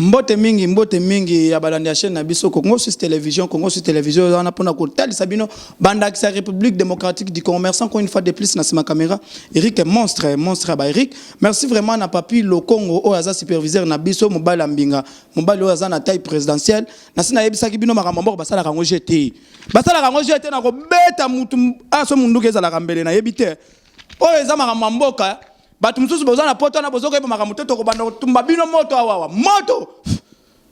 Mbote mingi ya balandi ya chaîne na biso Congo Suisse Télévision on a pona kotel sabino banda qui République démocratique du Congo. Merci encore une fois de plus na ma caméra. Eric est monstre ba Eric. Merci vraiment na papi le Congo o aza superviseur na biso mobile mbinga. Mobile o aza na taille présidentielle. Na sina yebisa ki bino makambo basala kango jeté. Basala kango jeté na ko beta mutu aso mundu keza la kambele na yebite. O eza makambo mboka. Batu msusu boza na poto na bozo ko makambo to ko banda tumba bino moto awawa. Moto.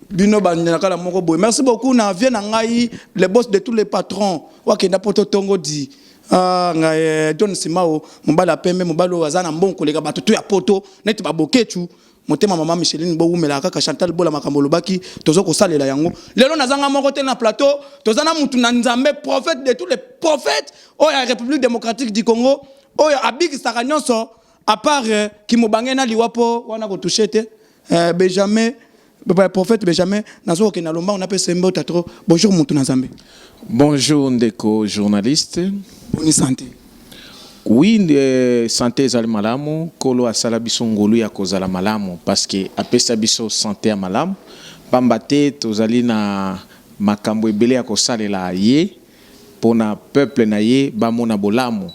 Bino banakala moko boy. Merci beaucoup na vie na ngai le boss de tous les patrons. Wakenda poto tongo di. Ah ngai John Simao mbala pembe mbalo wazana mbonko leka batu to ya poto net baboketu. Motema mama Micheline bo umela kaka Chantal Bola makambo lobaki tozo ko salela yango. Lelo nazanga moko te na plateau, tozana mutu na nzambe prophète de tous les prophètes o ya République démocratique du Congo. O ya abiki saka nyonso à part qui mobangena liwapo wana ko touchete Benjamin prophète Benjamin nazo ke na lomba on appelle sembo tatro. Bonjour mutu na nzambe. Bonjour Ndeko journaliste. Bonne santé. Oui, santé ezali malamu kolo asala biso ngolu ya kozala malamu parce que apesa biso santé ya malamu pambate tozali na makambo ebele ya kosalela ye pona peuple na ye bamona bolamu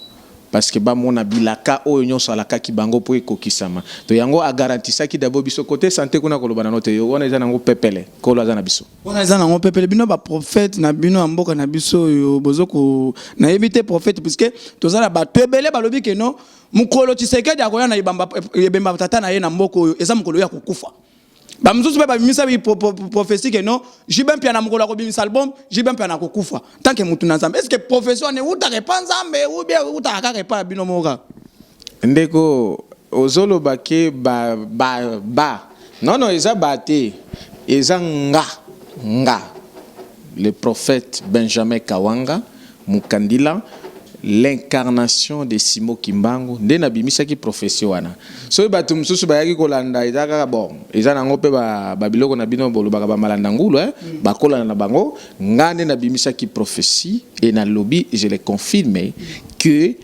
parce que bamona bilaka oyo nyonso alaka ki bango po ekokisama to yango a garantisa ki d'abord biso côté santé kuna koloba na note yo wana eza nango pepele kolo aza na biso wana eza nango pepele bino ba prophète na bino mboka na biso yo bozoko na éviter prophète puisque tozala ba tebele balobi ke no mukolo Tshisekedi akoya na ibamba tata na ye na mboko oyo eza mukolo ya kokufa ba mzuzu ba bimisa bi prophétie que non jibem pia na mukolo ko bimisa album jibem pia na kokufa tant que mutu na nzambe est-ce que profession ne uta repa nzambe ou bien uta ka repa bino moka ndeko ozolo bake ba non eza bate eza nga le prophète Benjamin Kawanga Mukandila l'incarnation de Simo Kimbangu nde na bimisa ki profession wana so bato msusu bayaki kolanda ezaka bon eza nango pe ba biloko na bino bolobaka ba malanda ngulu bakolana na bango ngande na bimisa ki prophétie et na lobby je le confirme que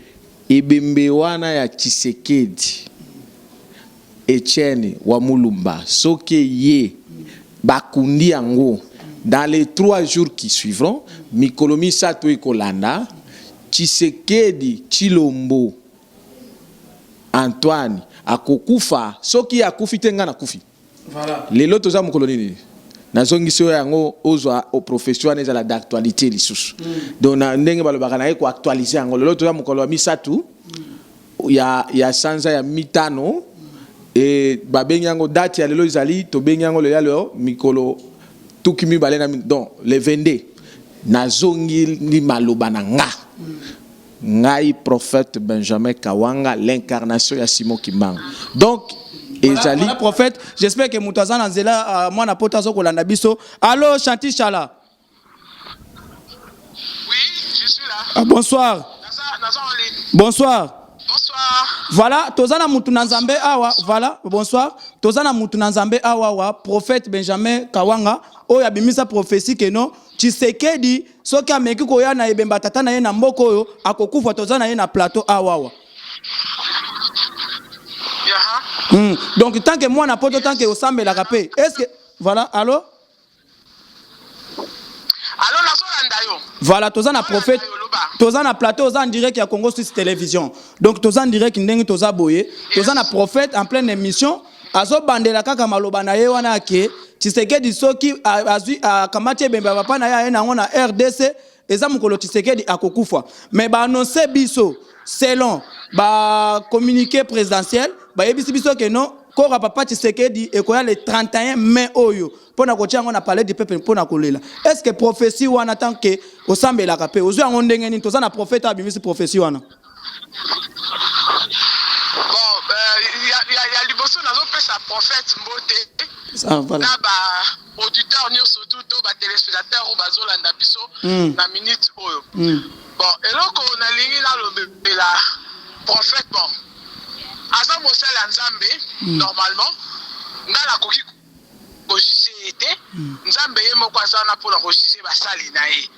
ebembe wana ya Tshisekedi Etienne wa Mulumba soke ye bakundi yango dans les 3 jours qui suivront mikolomi sato ekolanda Tshisekedi Chilombo Antoine akokufa soki akufi tenga na kufi voilà lelo toza mukolo nini nazongiso yango ozwa au professionnel za la d'actualité lisusu donc na ndenge balobaka na ko actualiser yango lelo toza mukolo wa misatu ya sanza ya mitano et babengi yango date ya lelo izali to bengi yango lelo mikolo tukimi balena donc le 22 nazongi ni maloba na nga ngai prophète Benjamin Kawanga l'incarnation ya Simo Kimbangu donc ezali voilà, prophète j'espère que mutazana nzela mwana pota zo kolanda biso allo Chanti Chala. Oui, je suis là. Ah, bonsoir. Bonsoir. Bonsoir. Voilà, tozana mutu na nzambe awa, voilà, bonsoir. Tozana mutu na nzambe awa wa prophète Benjamin Kawanga o ya bimisa prophétie que non Tshisekedi soki ameki koya na ebemba tata na ye na mboko oyo akokufa tozana ye na plateau awa. Donc tant que moi na poto tant que osambe la rapé. Est-ce que voilà, allô? Allô nazolanda yo. Voilà, tozana prophète. Tozana plateau en direct ya Congo Suisse Télévision. Donc tozana direct ndenge toza boye, tozana prophète en pleine émission. Azo bandela kaka maloba na ye wana ke Tshisekedi soki azui kamati bemba papa na ya na ngona RDC eza mukolo Tshisekedi akokufa mais ba annoncer biso selon ba communiqué présidentiel ba yebisi biso ke non kora papa Tshisekedi ekoya le 31 mai oyo pona ko tiango na palais du peuple pona kolela est-ce que prophétie wana tant que osambela kapé ozo yango ndenge ni toza na prophète abimisi prophétie wana bon il y a liboso nazo pesa prophète mbote ça voilà na ba auditeur surtout to ba téléspectateur o bazolanda biso na minute oyo bon eloko na lingi na lobela prophète bon asa mosala nzambe normalement ngala koki kojisete nzambe ye moko asana pour la kojise basali na ye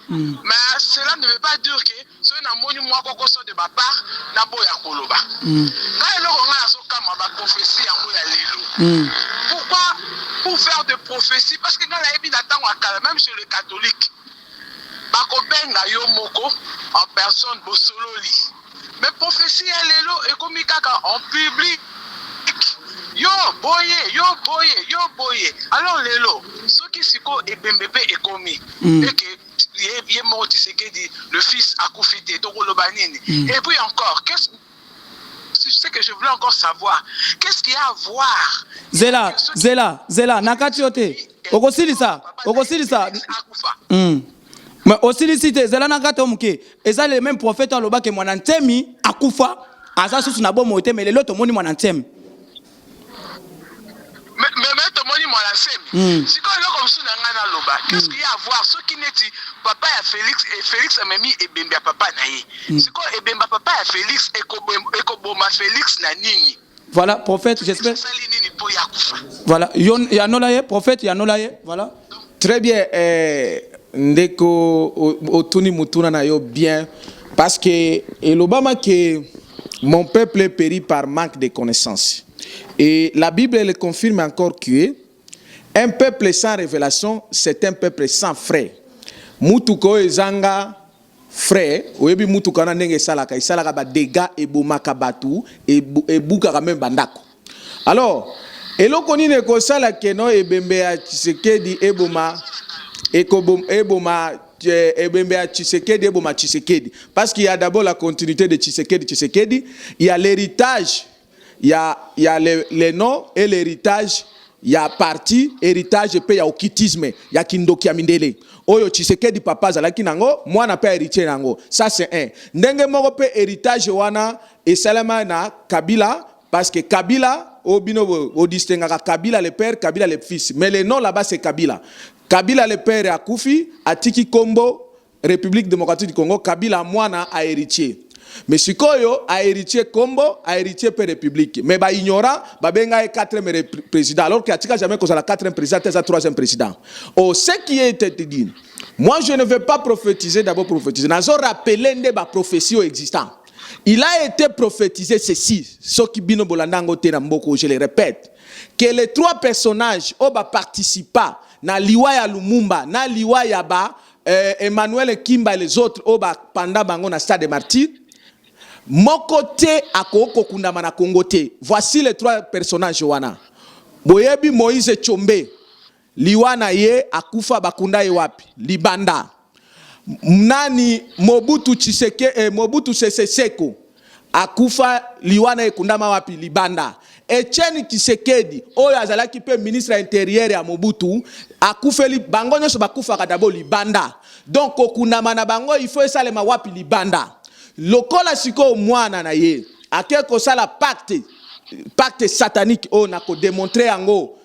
mais cela ne veut pas dire que so na moni mwa kokoso de ba part na boya koloba na eloko ngala so kama ba prophétie yango ya lelo pourquoi pour faire de prophéties parce que dans la Bible même chez les catholiques bakobenga yo moko en personne bosololi mais prophétie elelo ekomi kaka en public yo boye alors lelo soki siko ebembebe ekomi et que yé moko Tshisekedi le fils akufite tokoloba nini et puis encore qu'est-ce que je voulais encore savoir qu'est-ce qu'il y a à voir Zela nakati yote okosilisa mais osilisite Zela nakati omuke eza le même prophète aloba ke mwana ntemi akufa asa susu na bomo te mais lelo to moni mwana ntemi mais to moni mwana ntemi siko loko msu na ngana loba qu'est-ce qu'il y a à voir ce qui n'est papa ya Félix et Félix amemi ebembe ya papa na ye siko ebemba papa ya Félix ekoboma Félix na nini. Voilà, prophète, j'espère. Voilà, Yanolaye, prophète, Yanolaye, voilà. Très bien, ndeko otuni mutuna na yo bien, parce que l'Obama que mon peuple est péri par manque de connaissances. Et la Bible elle confirme encore que un peuple sans révélation, c'est un peuple sans frère. Mutuko ezanga frère, oyebi mutuka na ndenge salaka ba dégâts et bomaka batu et buka même bandako. Alors, eloko nini ko sala keno ebembe ya Tshisekedi eboma ebembe ya Tshisekedi eboma Tshisekedi parce qu'il y a d'abord la continuité de Tshisekedi, il y a l'héritage, il y a les noms et l'héritage. Il y a parti héritage pe ya okitisme ya kindoki ya mindele oyo Tshisekedi papa zalaki nango mwana pe héritier nango ça c'est un ndenge moko pe héritage wana esalama na Kabila parce que Kabila obino o distinga Kabila le père Kabila le fils mais le nom là-bas c'est Kabila le père akufi atiki Kombo République démocratique du Congo Kabila mwana a héritier. Mais sikoyo a héritier Kombo, a héritier per République. Mais ba ignora, ba benga est quatrième président. Alors qu'il y a jamais qu'on a la quatrième président, c'est la troisième président. Oh, ce qui est dit, moi je ne vais pas prophétiser, d'abord prophétiser. Nazo rappeler des prophéties existantes. Il a été prophétisé ceci, ce qui bino bolandango te namboko, je le répète, que les trois personnages ont participé na liwa ya Lumumba, na liwa ya ba Emmanuel Kimba et les autres ont pendant bango na stade de Martyrs. Mokote akoko kundama na Congo te. Voici les trois personnages wana. Boyebi Moïse Tshombe. Liwana ye akufa bakunda ye wapi? Libanda. Nani Mobutu Sese Seko. Akufa liwana ye kundama wapi? Libanda. Etienne Tshisekedi oyo azalaki pe ministre intérieur ya Mobutu akufeli bango nyonso bakufa kadabo Libanda. Donc okundama na bango il faut esalema wapi? Libanda. Lokola siko mwana na ye akeko sala pacte satanique on a démontré ango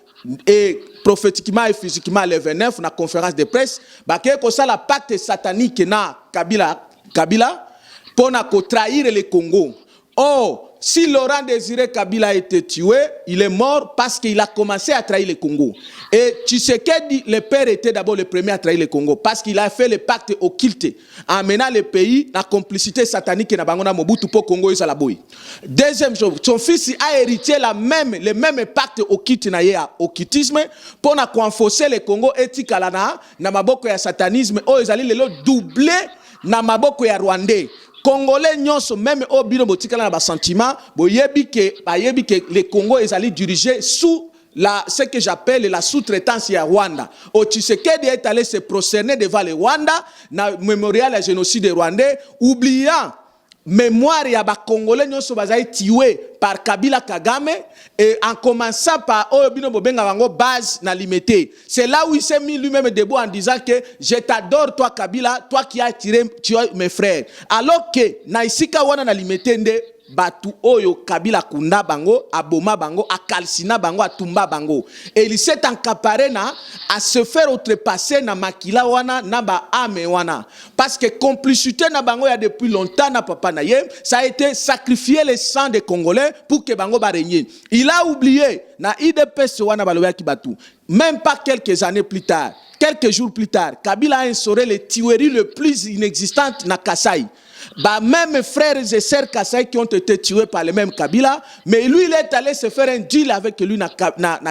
et prophétiquement et physiquement le 29 na conférence de presse bakeko sala pacte satanique na Kabila pour na trahir le Congo. Oh, si Laurent Désiré Kabila a été tué, il est mort parce qu'il a commencé à trahir le Congo. Et Tshisekedi, le père, était d'abord le premier à trahir le Congo parce qu'il a fait le pacte occulte en menant le pays la complicité satanique na bangona Mobutu pour Congo et Salaboy. Deuxième chose, son fils a hérité le même pacte occulte na ya occultisme pour na renforcer le Congo etikalana na maboko ya satanisme o ezali lelo doublé na maboko ya Rwandais. Congolais nyonso même au bino botikala na ba sentiment boyebi que le Congo est allé diriger sous ce que j'appelle la sous-traitance à Rwanda. Au Tshisekedi est allé se prosterner devant le Rwanda na mémorial à génocide rwandais oubliant mémoire ya ba Congolais nyonso bazali tué par Kabila Kagame et en commençant par Obino Bobenga Bango base na limité. C'est là où il s'est mis lui-même debout en disant que je t'adore toi Kabila, toi qui as tiré mes frères. Alors que na isika wana na limité nde batu oyo Kabila kunda bango, aboma bango, akalsina bango, atumba bango. Et il s'est encaparé à se faire outrepasser na makila wana, na ba ame wana. Parce que complicité na bango ya depuis longtemps na papa na ye, ça a été sacrifier le sang des Congolais pour que bango ba régner. Il a oublié na IDPS wana baloya ki batu. Même pas quelques années plus tard, quelques jours plus tard, Kabila a instauré les tueries les plus inexistantes na Kasai. bah, même frères et sœurs Kasai qui ont été tués par les mêmes Kabila, mais lui il est allé se faire un deal avec lui na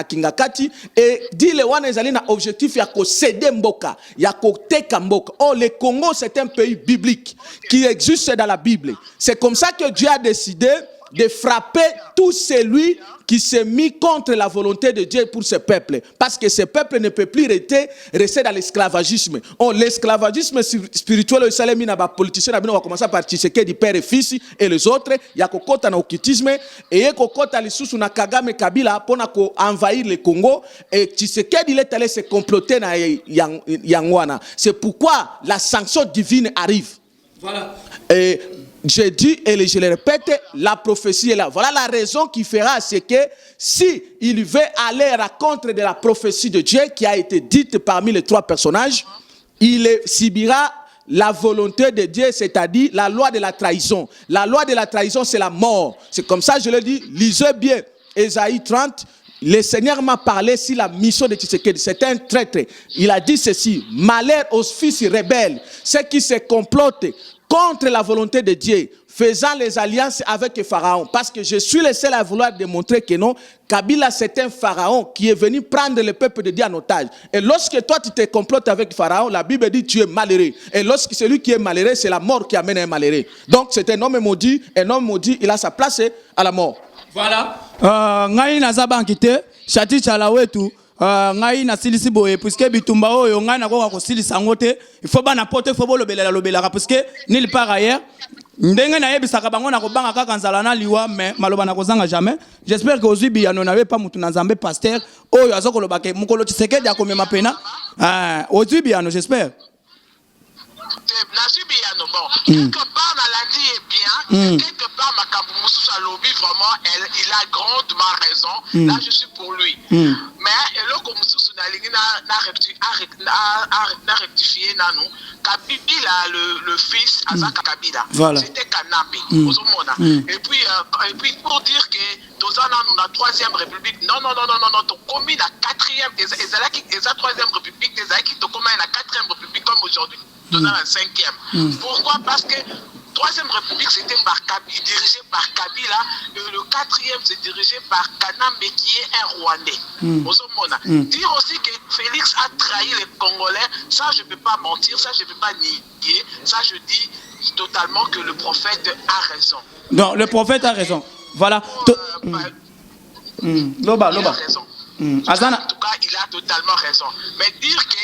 Kingakati et deal wana ezali na objectif ya ko céder mboka, ya ko teka mboka. Oh, le Congo c'est un pays biblique qui existe dans la Bible. C'est comme ça que Dieu a décidé de frapper tout celui qui s'est mis contre la volonté de Dieu pour ce peuple. Parce que ce peuple ne peut plus rester dans l'esclavagisme. Oh, l'esclavagisme spirituel, le salami n'a pas politicien, on va commencer par Tshisekedi, père et fils, et les autres. Il y a kokota na occultisme, et il y a kokota lisusu na Kagame Kabila pour envahir le Congo. Et Tshisekedi, il est allé se comploter na Yangwana. C'est pourquoi la sanction divine arrive. Voilà. Et je dis et je le répète, la prophétie est là. Voilà la raison qui fera, c'est que si il veut aller à la contre de la prophétie de Dieu qui a été dite parmi les trois personnages, il subira la volonté de Dieu, c'est-à-dire la loi de la trahison. La loi de la trahison, c'est la mort. C'est comme ça, je le dis, lisez bien Ésaïe 30. Le Seigneur m'a parlé sur la mission de Tshisekedi. C'est un traître. Il a dit ceci: malheur aux fils rebelles, ceux qui se complotent contre la volonté de Dieu, faisant les alliances avec le Pharaon. Parce que je suis le seul à vouloir démontrer que non, Kabila c'est un Pharaon qui est venu prendre le peuple de Dieu en otage. Et lorsque toi tu te complotes avec le Pharaon, la Bible dit tu es malheureux. Et lorsque celui qui est malheureux, c'est la mort qui amène un malheureux. Donc c'est un homme maudit, il a sa place à la mort. Voilà. Ngai nazaba nkite, chati chala wetu. Ngai na silisi boye puisque bitumba oyo ngai na koka ko silisa ngote il faut bana poto il faut lobela parce que nil part ailleurs ndenge na yebisaka bango na kobanga kaka nzala na liwa mais maloba na kozanga jamais. J'espère que ozubi ya n'avait pas mutu na nzambe pasteur oyo azokoloba ke mukolo Tshisekedi akomema pena ozubi ya no j'espère. Quelque part Nalandi est bien, quelque part Makambu Moussou Salobi vraiment il a grandement raison. Là je suis pour lui. Mais le Moussou Nalingi n'a rectifié nanou. Kabila le fils Azaka Kabila. Voilà. C'était Kanambe. Et puis pour dire que Tozana nous la troisième république. Non, commis la quatrième. Et la troisième république, qui te commis la quatrième république comme aujourd'hui. Dans la cinquième. Pourquoi? Parce que troisième république c'était dirigé par Kabila et le quatrième c'est dirigé par Kanambe qui est un Rwandais. Dire aussi que Félix a trahi les Congolais, ça je ne peux pas mentir, ça je ne peux pas nier, ça je dis totalement que le prophète a raison. Non, le prophète a raison. Voilà. Loba. Il a raison. En tout cas, il a totalement raison. Mais dire que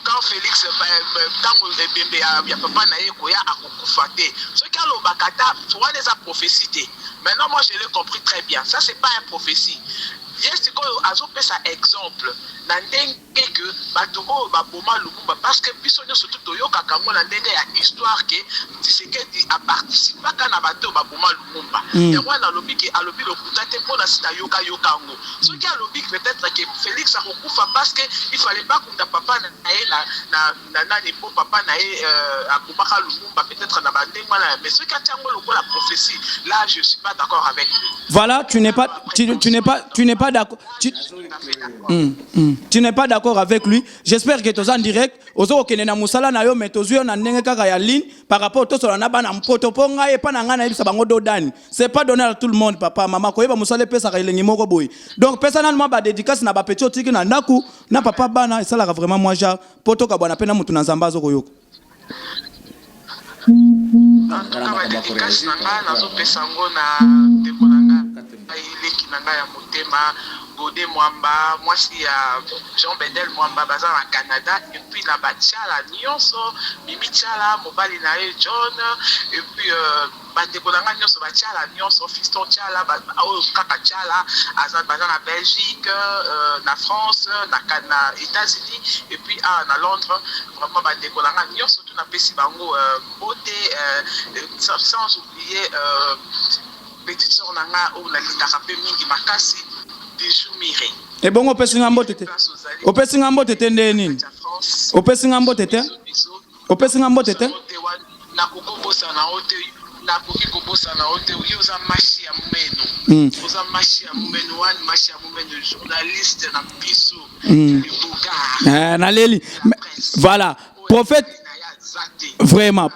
quand Félix il y a papa naïe koya akukufate. Ce qu'il y a le bakata, soit des prophéties. Maintenant, moi je l'ai compris très bien. Ça c'est pas une prophétie. Yes, ça exemple. N'andenge que batomo baboma lumumba parce que bisonyo surtout toyoka kango n'andenge ya histoire que Tshisekedi a participé kana bato baboma lumumba. Et moi na lobby que alobi le kutate pona sita yoka yokango. Ce qui a lobby peut-être que Félix a okufa parce que il fallait pas qu'on papa na nani po papa na akubaka lumumba peut-être na bandenge wana mais ce qui a tango la prophétie là je suis pas d'accord avec lui. Voilà, tu n'es pas d'accord. Tu n'es pas d'accord avec lui. J'espère que tu es en direct. Ozo kenena musala na yo metozuyo na ndenge kaka ya ligne par rapport au solo na bana mpoto ponga e pa na ngana ibisa bango dodani. C'est pas donné à tout le monde papa maman ko yeba musala pesa ka ilengi moko boy. Donc personnellement ba dédicace na ba petit otiki na ndaku na papa bana et ça la vraiment moi ja poto ka bwana pena mutu na nzambazo koyoka. En tout cas, ma dédicace nanga nazo pesango na dekolanga ileki nanga ya motema Godé Mwamba, moi c'est Jean Bedel Mwamba baza na Canada et puis na batiala nyonso Mimi Tiala mobali na John et puis batekolanga nyonso batiala nyonso fiston Tiala kaka Tiala aza baza na Belgique na France na États-Unis et puis na Londres vraiment batekolanga nyonso tout na pesi bango beauté sans oublier petite sœur nanga ou na litaka pe mingi makasi et bon opesi ngambo tete nde nini opesi ngambo tete na kokobosa na ote na koki kobosa na ote uyoza mashi ya mumeno oza mashi ya mumeno wan mashi ya mumeno journaliste na biso na leli voilà prophète Vraiment.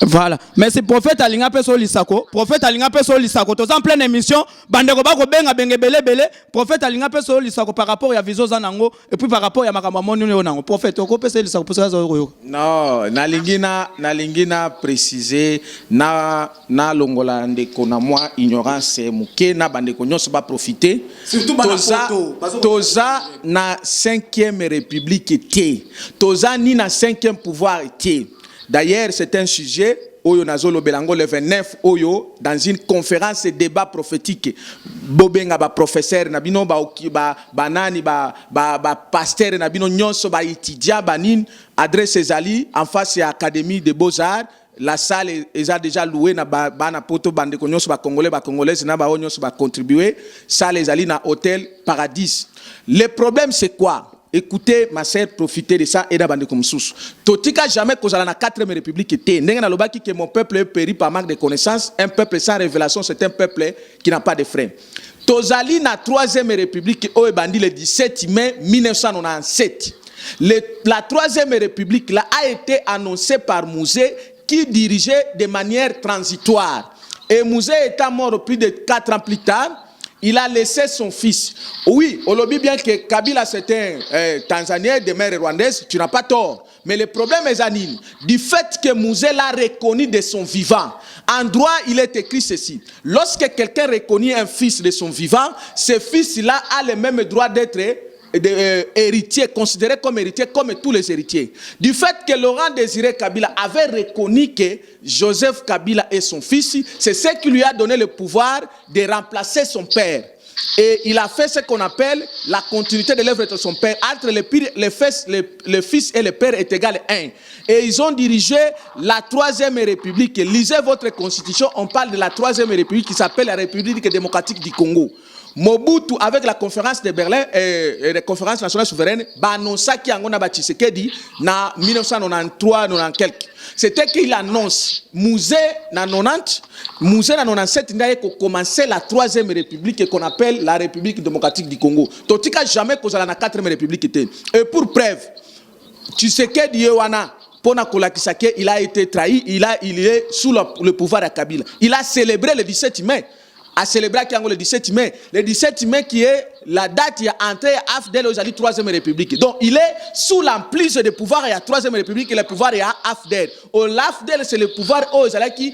Voilà. Mais c'est prophète Alinga Peso Lisako. Prophète Alinga Peso Lisako. Tous en pleine émission. Bandeko bako benga benge bele. Prophète Alinga Peso Lisako par rapport à Vizo Zanango et puis par rapport à Makamamoni Nango. Prophète, oko Peso Lisako pour ça. Non, nalingina préciser na longola ndeko na moi ignorance muke na bandeko nyonso ba profiter. Surtout toza na 5e république té. Toza ni na 5e pouvoir té. D'ailleurs, c'est un sujet Oyo Nazolo Belango le 29 Oyo dans une conférence et débat prophétique. Bobenga ba professeur nabino ba banani ba pasteur nabino nyonso ba étudiant banin adresse ezali en face à Académie des Beaux-Arts. La salle est déjà louée na bana poto bande ko nyonso ba congolais na ba nyonso ba contribuer. Salle ezali na hôtel Paradis. Le problème c'est quoi? Écoutez, ma sœur, profitez de ça et d'abandonner comme sous. Totika jamais cause à la 4e république était. N'enga lobaki que mon peuple est péri par manque de connaissances. Un peuple sans révélation, c'est un peuple qui n'a pas de frein. Tozali na 3e république au bandi le 17 mai 1997. La 3e république là a été annoncée par Mouzé qui dirigeait de manière transitoire. Et Mouzé étant mort plus de 4 ans plus tard. Il a laissé son fils. Oui, on le dit bien que Kabila c'était un Tanzanien de mère rwandaise, tu n'as pas tort. Mais le problème est Zanine, du fait que Mouzé l'a reconnu de son vivant. En droit, il est écrit ceci. Lorsque quelqu'un reconnaît un fils de son vivant, ce fils-là a le même droit d'être héritier, considéré comme héritier, comme tous les héritiers. Du fait que Laurent Désiré Kabila avait reconnu que Joseph Kabila est son fils, c'est ce qui lui a donné le pouvoir de remplacer son père. Et il a fait ce qu'on appelle la continuité de l'œuvre de son père. Entre le fils et le père est égal à 1. Et ils ont dirigé la 3e république. Lisez votre constitution, on parle de la 3e république qui s'appelle la République démocratique du Congo. Mobutu, avec la conférence de Berlin et la conférence nationale souveraine, annonça qu'il y a un Tshisekedi en 1993, quelques. C'était qu'il annonce Mouzé na 90, Mouzé na 97, il a commencé la 3e république qu'on appelle la République démocratique du Congo. Totika jamais causé la 4e république. Et pour preuve, Tshisekedi Yewana, il a été trahi, il est sous le pouvoir de Kabila. Il a célébré le 17 mai. A célébrer le 17 mai. Le 17 mai qui est la date qui a entré à AFDEL aux 3e République. Donc il est sous l'emprise de pouvoir et à 3e République et le pouvoir est à AFDEL. L'AFDEL c'est le pouvoir aux qui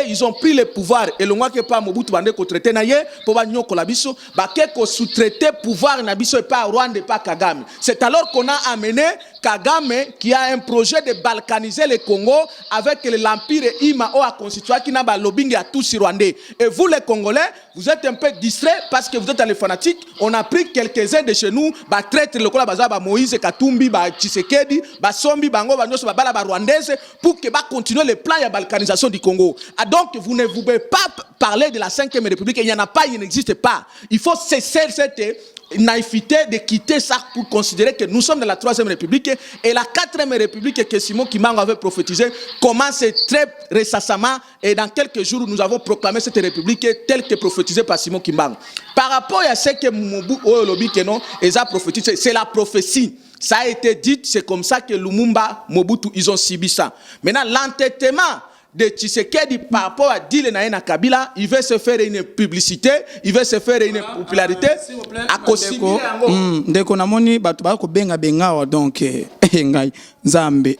ils ont pris le pouvoir et le mois que pas Mobutu bande ko traité naie pour ba nyoko la biso ba ko sous-traité pouvoir na biso et pas Rwanda et pas Kagame. C'est alors qu'on a amené Kagame qui a un projet de balkaniser le Congo avec l'empire Imao a constitué qui n'a pas lobbying à tous les Rwandais. Et vous les Congolais, vous êtes un peu distraits parce que vous êtes les fanatiques. On a pris quelques-uns de chez nous, bah traître le Kola Baza, bah Moïse Katumbi, bah Tshisekedi, bah Sombi, Bango, bah Nyoso, bah Rwandaise pour que bah continuer le plan de balkanisation du Congo. Ah, donc vous ne pouvez pas parler de la 5e République. Il n'y en a pas, il n'existe pas. Il faut cesser cette naïveté de quitter ça pour considérer que nous sommes dans la 3e République et la 4e République que Simon Kimbangu avait prophétisé commence très récemment et dans quelques jours nous avons proclamé cette République telle que prophétisée par Simon Kimbangu. Par rapport à ce que Mobutu Olobi Keno a prophétisé, c'est la prophétie. Ça a été dit, c'est comme ça que Lumumba, Mobutu, ils ont subi ça. Maintenant, l'entêtement de Tshisekedi par rapport à Dile Naena Kabila, il veut se faire une publicité, il veut se faire une popularité. À cause de Konamoni, Batubako Benga Benga, donc, Ngai, Zambe,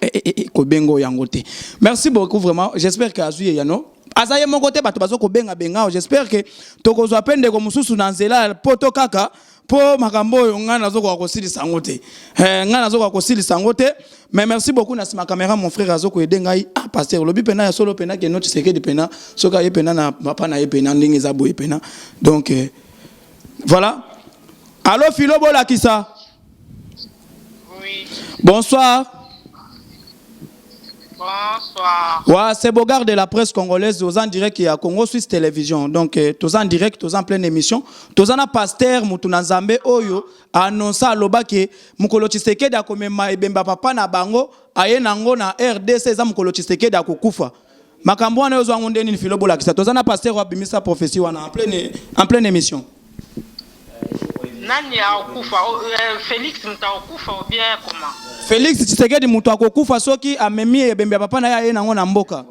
Kobengo Yangote. Merci beaucoup, vraiment. J'espère que Azuye Yano. Azaye mon côté, Batubako Benga Benga. J'espère que Tokozo appelle de Komususu Nanzela, Poto Kaka. Po makambo ngana zoko akosili sangote ngana zoko akosili sangote mais merci beaucoup na ma caméra mon frère azoko edengai pasteur lobi pena ya solo pena ke notre Tshisekedi pena soka ye pena na papa na ye pena ndenge za boye pena donc voilà. Allô Philo Bolakisa. Oui. Bonsoir. Bonsoir. Ouais, c'est Bogard de la presse congolaise, aux en direct qui est à Congo Suisse Télévision. Donc, tous en direct, tous en pleine émission. Tous en a pasteur, Moutuna Nzambe, Oyo, annonce à Loba que Mukolo Tshisekedi a comme Ebemba Papa na Bango, aye nango na RDC, za Mukolo Tshisekedi a kukufa. Makambo wana yozo angonde ni Philo Bolakisa. Tous en a pasteur wa bimisa prophétie wana en pleine émission. Nani a okufa? Félix Mta okufa ou bien comment? Félix Tshisekedi mutu akokufa soki amemi ebembe ya papa na ya nango na mboka.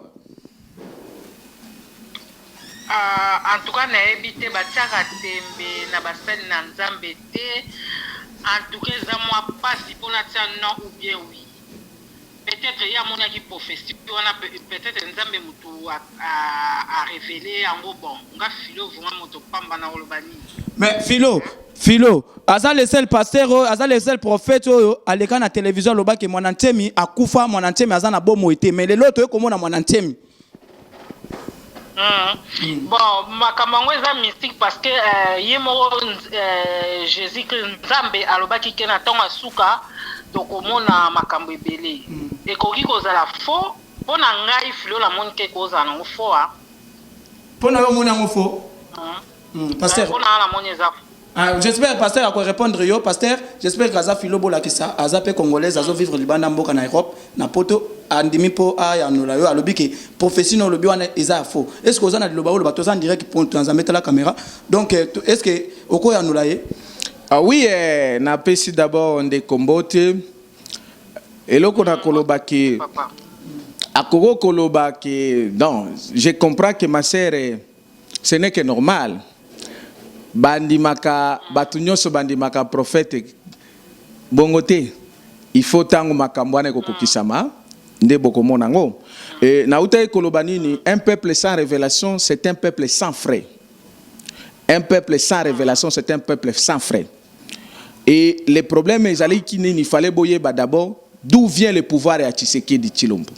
En tout cas, nayebi te batiaka tembe na basali na nzambe te. En tout cas, ça moi pas si pour la tia non ou bien oui. Peut-être il y a mon qui prophétie, peut-être nzambe mutu a révélé en gros bon. Nga philo vraiment moto pamba na olobani. Mais Philo, aza le seul pasteur, aza le seul prophète aleka na télévision loba ke mwanantemi akufa mwanantemi aza na bomo ete mais lelo to komona mwanantemi. Bon, makambo eza mystique parce que yemo Jésus Christ nzambe alobaki ke na tonga suka tokomona makambo ebele. Ekoki kozala faux pona ngai Philo la moni ke kozala nango faux a. Pona yo mona ngo faux. Pasteur. Pona la moni eza. J'espère pasteur à répondre yo pasteur, j'espère que Philo bolakisa azape congolaise azo vivre libanda mboka na Europe na poto andimi po aya no la yo alobi ke prophétie no lobi wana eza faux. Est-ce que ozana loba lo bato en direct pour nous mettre la caméra. Donc est-ce que oko ya no la ye? Ah oui, na pesi d'abord de kombote eloko na koloba ke akoko koloba ke non, je comprends que ma sœur ce n'est que normal. Bandimaka batunyoso bandimaka prophète bongote il faut tango makambwane kokokisama nde bokomona ngo na utaye kolobanini un peuple sans révélation c'est un peuple sans frais. Un peuple sans révélation c'est un peuple sans frais. Et les problèmes ezali kini il fallait boyeba d'abord d'où vient le pouvoir à Tshisekedi Tshilombo.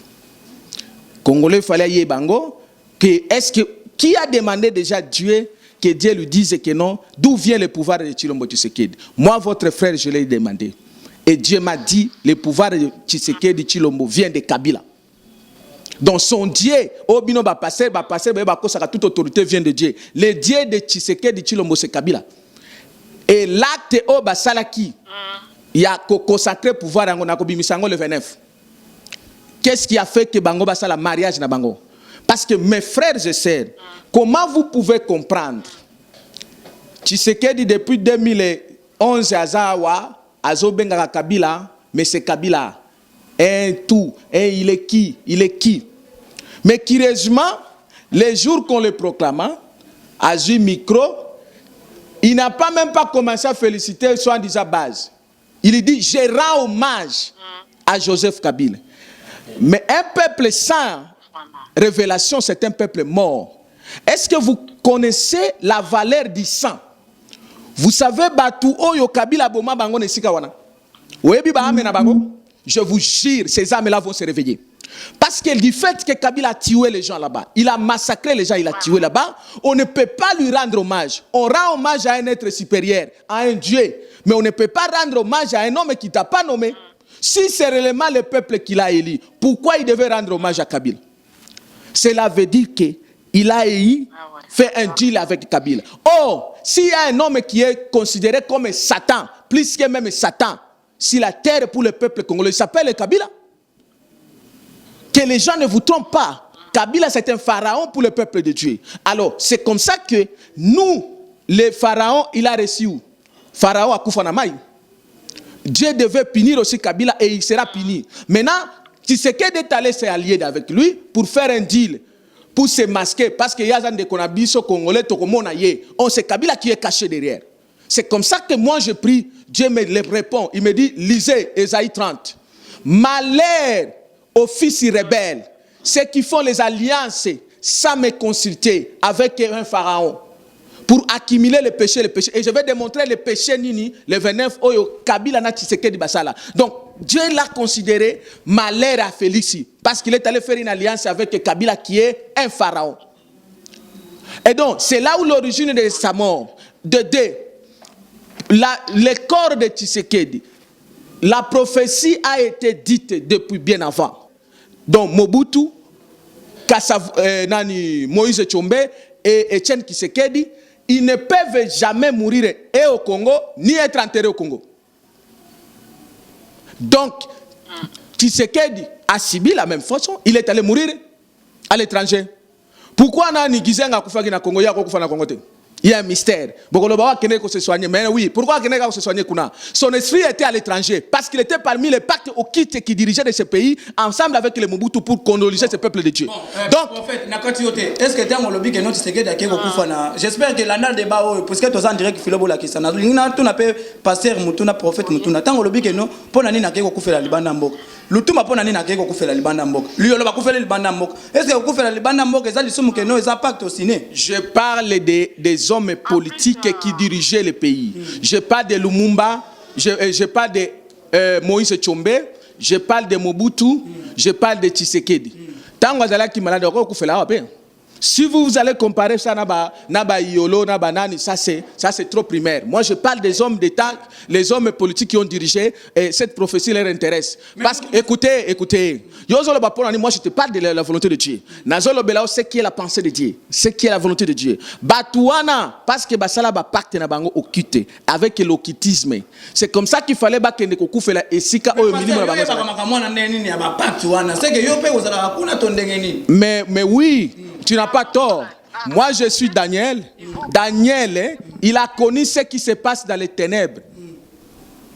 Congolais fallait yebango que est-ce que qui a demandé déjà Dieu que Dieu lui dise que non, d'où vient le pouvoir de Tshilombo Tshisekedi? Moi, votre frère, je l'ai demandé. Et Dieu m'a dit, le pouvoir de Tshisekedi Tshilombo vient de Kabila. Donc son Dieu, Obino va passer, toute autorité vient de Dieu. Le Dieu de Tshisekedi Tshilombo, c'est Kabila. Et l'acte Oba Salaki, il y a consacré pouvoir à Ngonakobimisango le 29. Qu'est-ce qui a fait que Bango Basala mariage na Bango? Parce que mes frères et sœurs, comment vous pouvez comprendre Tshisekedi depuis 2011 à Zawa, à Zobenga Kabila, mais c'est Kabila. Un tout. Et il est qui? Il est qui? Mais curieusement, les jours qu'on le proclama, à Ju Micro, il n'a pas même pas commencé à féliciter soit en disant base. Il dit, je rends hommage à Joseph Kabila. Mais un peuple sans révélation, c'est un peuple mort. Est-ce que vous connaissez la valeur du sang? Vous savez, Batou Oyo Kabila Boma Bango Nesika Wana. Je vous jure, ces âmes-là vont se réveiller. Parce que du fait que Kabila a tué les gens là-bas, il a massacré les gens, il a tué là-bas, on ne peut pas lui rendre hommage. On rend hommage à un être supérieur, à un Dieu. Mais on ne peut pas rendre hommage à un homme qui ne t'a pas nommé. Si c'est réellement le peuple qui l'a élu, pourquoi il devait rendre hommage à Kabila? Cela veut dire qu'il a fait un deal avec Kabila. Or, s'il y a un homme qui est considéré comme Satan, plus que même Satan, si la terre pour le peuple congolais s'appelle Kabila, que les gens ne vous trompent pas. Kabila, c'est un pharaon pour le peuple de Dieu. Alors, c'est comme ça que nous, les pharaons, il a reçu où? Pharaon à Koufanamaï. Dieu devait punir aussi Kabila et il sera puni. Maintenant, Tshisekedi est allé s'allier avec lui pour faire un deal, pour se masquer, parce qu'il y a des Konabiso Congolais, on sait Kabila qui est caché derrière. C'est comme ça que moi je prie, Dieu me répond, il me dit, lisez Ésaïe 30. Malheur aux fils rebelles, ceux qui font les alliances sans me consulter avec un pharaon, pour accumuler les péchés. Et je vais démontrer les péchés Nini, le 29, Oyo, Kabila na Tshisekedi Basala. Donc, Dieu l'a considéré malheur à Félix, parce qu'il est allé faire une alliance avec Kabila qui est un pharaon. Et donc, c'est là où l'origine de sa mort. Le corps de Tshisekedi, la prophétie a été dite depuis bien avant. Donc, Mobutu, Moïse Tshombe et Etienne Tshisekedi, ils ne peuvent jamais mourir et au Congo, ni être enterrés au Congo. Donc, Tshisekedi a subi la même façon. Il est allé mourir à l'étranger. Pourquoi on a Gizenga Koufagi na Congo, Yako Koufana Congo? Il y a un mystère. Mais oui, pourquoi il se soigner? Son esprit était à l'étranger parce qu'il était parmi les pactes occultes qui dirigeaient de ce pays ensemble avec les Mobutu pour coloniser ce peuple de Dieu. Bon, donc, est-ce que tu as un lobby que notre secret d'accueil j'espère que l'année débat, parce que tu as en direct Philobo la question. Tu n'as pas pasteur, tu n'as prophète, tu n'as pas un lobby que nous, pour l'année n'a qu'à faire la Libana Mbok. L'outum a pas l'année n'a qu'à faire la Libana Mbok. Lui, on va faire la Libana Mbok. Est-ce que vous faites la Libana Mbok et ça, ils sont que nous, ils impactent au ciné? Je parle des hommes politiques qui dirigeaient le pays. Je parle de Lumumba, je parle de Moïse Tshombe, je parle de Mobutu, je parle de Tshisekedi. Tant que vous allez qui malade, vous faites la paix. Si vous allez comparer ça naba Yolo, naba Nani, ça c'est trop primaire. Moi je parle des hommes d'État, les hommes politiques qui ont dirigé, et cette prophétie leur intéresse. Parce que, écoutez, moi je te parle de la volonté de Dieu. Nazolo Belao, c'est qui est la pensée de Dieu, c'est qui est la volonté de Dieu. Batouana, parce que basala ba pacte na bango occulté avec l'occultisme. C'est comme ça qu'il fallait ba kende koku fela esika oyo minimum na bango. Mais oui. Tu n'as pas tort. Moi, je suis Daniel. Daniel, il a connu ce qui se passe dans les ténèbres.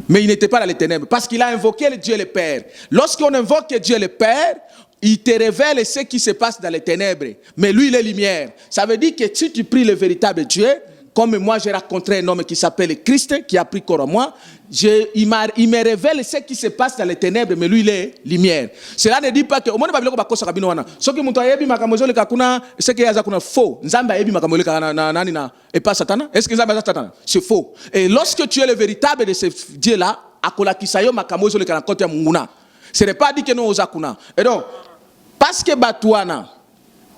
Mais il n'était pas dans les ténèbres parce qu'il a invoqué le Dieu le Père. Lorsqu'on invoque Dieu le Père, il te révèle ce qui se passe dans les ténèbres. Mais lui, il est lumière. Ça veut dire que si tu pries le véritable Dieu, comme moi j'ai rencontré un homme qui s'appelle Christ, qui a pris corps à moi, il me révèle ce qui se passe dans les ténèbres, mais lui il est lumière. Cela ne dit pas que au monde babilo ba kosa kabino wana. Soki muntu ayebi makamozo le kakuna, ce que yaza kuna faux. Nzamba ayebi makamozo le nani na et pas Satan. Est-ce que Nzamba Satan? C'est faux. Et lorsque tu es le véritable de ce Dieu là, akola kisayo makamozo le kana kote munguna. Ce n'est pas dit que nous osakuna. Et donc parce que Batouana,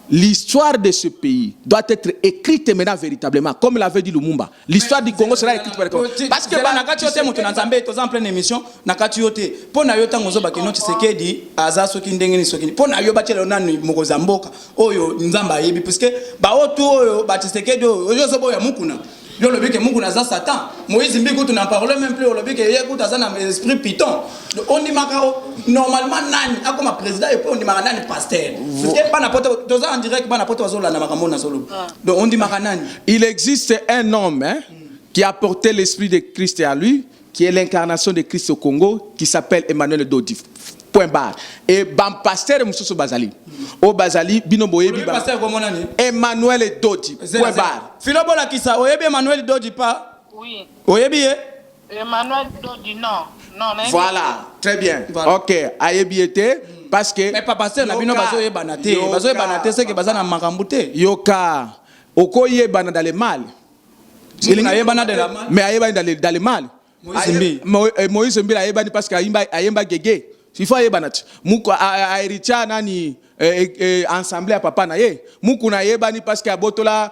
l'histoire de ce pays doit être écrite maintenant véritablement, comme l'avait dit Lumumba. L'histoire du Congo sera écrite véritablement. Parce que nakati yote mutu nanzambe toza en pleine émission nakati yote pona yota ngozo bakino Tshisekedi azaso kindengeni sokini pona yo batelo nani mokozamboka oyo nzamba yebi parce que ba otu oyo ba Tshisekedi oyo zo boya mukuna yo lobi ke Mungu naza Satan. Moïse Mbiko tu n'en parles même plus, lobi ke yeku taza na esprit python. On dit makao normalement nani akoma président et puis on dit makana nani pasteur. Parce que bana poto toza en direct bana poto wazola na makambo na solo. Donc on dit makana nani. Il existe un homme qui a porté l'esprit de Christ à lui, qui est l'incarnation de Christ au Congo, qui s'appelle Emmanuel Dodi. Point barre. Et bam pasteur Moussou Bazali. Au Bazali, bino boyebi ba. Pasteur comment nani? Emmanuel Dodi. Point barre. Philobo la kisa, oyebi Emmanuel Dodi pas? Oui. Oyebi Emmanuel Dodi non. Non, voilà, très bien. Voilà. OK, ayebi était parce que mais pas pasteur na bino bazo yebana te. Bazo yebana te c'est que bazana makambu te. Yoka oko yebana dans le mal. Il na yebana dans le mal. Mais ayebana dans le mal. Moïse Mbila ayebani parce que ayemba gege. Il faut ayebana. Muko aeritia nani ensemble à papa na ye. Muko na yebani parce que abotola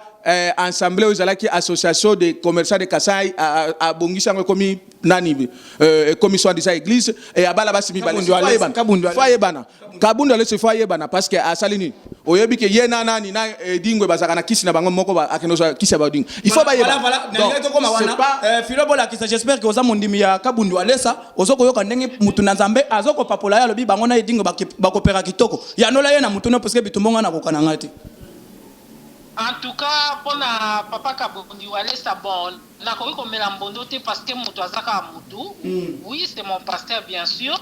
ensemble aux alaki association de commerçants de Kasai à bongisa komi nani commission de sa église et abala basimi bala. Fayebana. Kabunda le se fayebana parce que a salini. Oyebi ke yena nani na dingwe bazaka na kisi na bango moko ba akenoza kisi ba ding. Il faut bayeba. Voilà. C'est pas Philobo la kisa, j'espère que oza mondimi ya Kabundu alesa ozoko yoka ndenge mutu na Nzambe azoko papola ya lobi bango na dingo ba kopera kitoko. Ya nola ye na mutu no parce que bitumbonga na kokana ngati. En tout cas, pour papa Kabundi Walesa bon, na koki komela mbondo te parce que mutu azaka mutu. Oui, c'est mon pasteur bien sûr,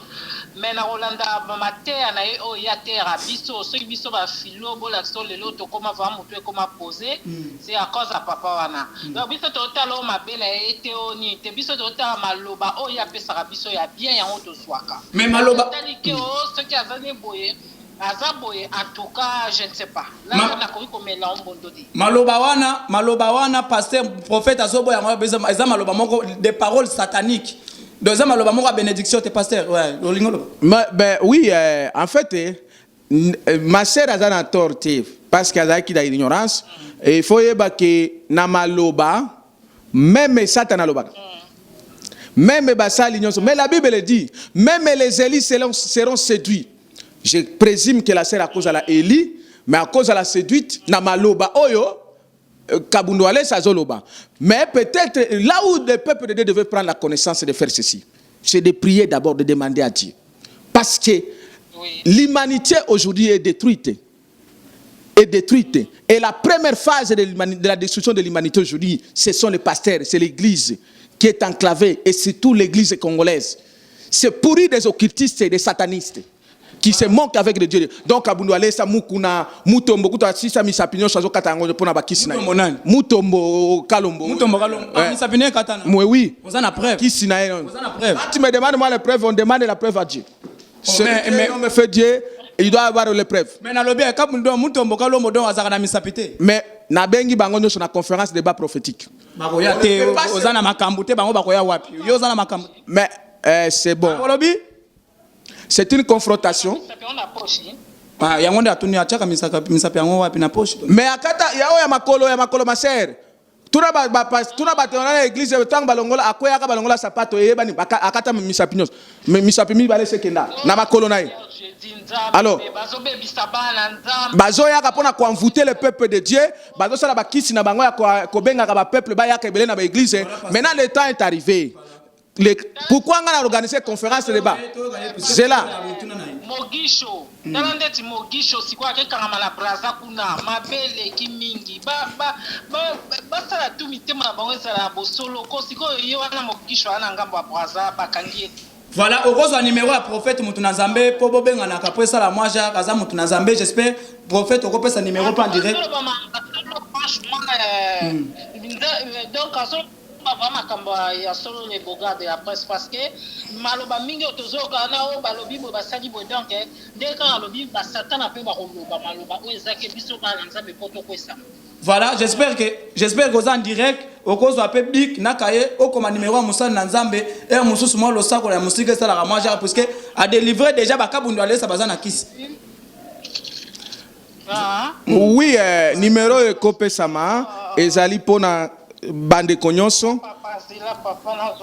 mais na Rolanda mate na ye o ya terre biso, ceux biso ba Philobo la so lelo to koma va mutu e koma poser, c'est à cause à papa wana. Donc biso to talo mabela ete oni, te biso to tala maloba o ya pesa biso ya bien ya oto swaka. Mais maloba tali ke o ce qui azane boye Azaboye, en tout cas, je ne sais pas. Là, on a compris comme là, on dit. Maloba wana, pasteur, prophète, azoboye, eza maloba moko des paroles sataniques. Donc eza maloba moko bénédiction, t'es pasteur. Ouais, ben oui, en fait, ma sœur a un tort parce qu'elle a qui da ignorance. Et il faut que na maloba, même Satan a loba. Même basa l'ignorance. Mais la Bible dit, même les élis seront séduits. Je présume que la sœur à cause de la Élie, mais à cause de la séduite, na maloba oyo, kabundwale sa zoloba. Mais peut-être là où le peuple de Dieu devait prendre la connaissance de faire ceci, c'est de prier d'abord, de demander à Dieu. Parce que l'humanité aujourd'hui est détruite. est détruite. Et la première phase de la destruction de l'humanité aujourd'hui, ce sont les pasteurs, c'est l'église qui est enclavée, et surtout l'église congolaise. C'est pourri des occultistes et des satanistes qui se moquent avec les dieux. Donc, Abundu Alessa, Mukuna, Mutombo, Kutasisa, Misapinyo, Chazo Katango, pour Nabakisina. Mutombo, Kalombo. Mutombo, Kalombo. Misapinyo, Katana. Oui. Vous en avez preuve. Kisina. Vous en avez preuve. Quand tu me demandes moi les preuves, on demande la preuve à Dieu. Mais on me fait Dieu, il doit avoir les preuves. Mais dans le bien, quand Mutombo, Kalombo, donc, Azarana Misapité. Mais, Nabengi Bangono sur la conférence débat prophétique. Mais, c'est bon. C'est une confrontation. Mais akata yao ya makolo maser. Tuna ba l'église tang balongola akoya ka balongola sapato yebani akata misapinyo. Misapimi bale sekenda na makolo nae. Alors bazo ya kapona ko envoûter le peuple de Dieu, bazo sala bakisi na bango ya ko benga ka ba peuple ba ya ka belé na ba église. Maintenant le temps est arrivé. Pourquoi on a organisé une conférence de débat? C'est là. Mogisho, ndeti Mogisho sikwa ke kangama la braza kuna mabele kimingi ba sala tu mitema bango sala bosolo ko siko yo wana Mogisho ana ngambo ya braza bakangie. Voilà, au rose numéro à prophète Mutuna Zambé pour bobenga na après ça la moi Jacques Kaza Mutuna Zambé, j'espère prophète au sa numéro pas en direct. Donc vraiment kamba ya solo les bogards de la presse parce que maloba mingi otozoka na o balobi bo basali bo donc dès quand alobi ba satan pe ba koloba maloba o ezake biso ba nzambe poto kwesa. Voilà, j'espère que vous en direct au cause de public na kaye au comme numéro à Moussa Nzambe et mususu moi le sako la musique ça la moi parce que a délivré déjà ba kabundu aller ça bazana kiss. Oui, numéro e kopé sama ezali pona bande konyoso. Papa na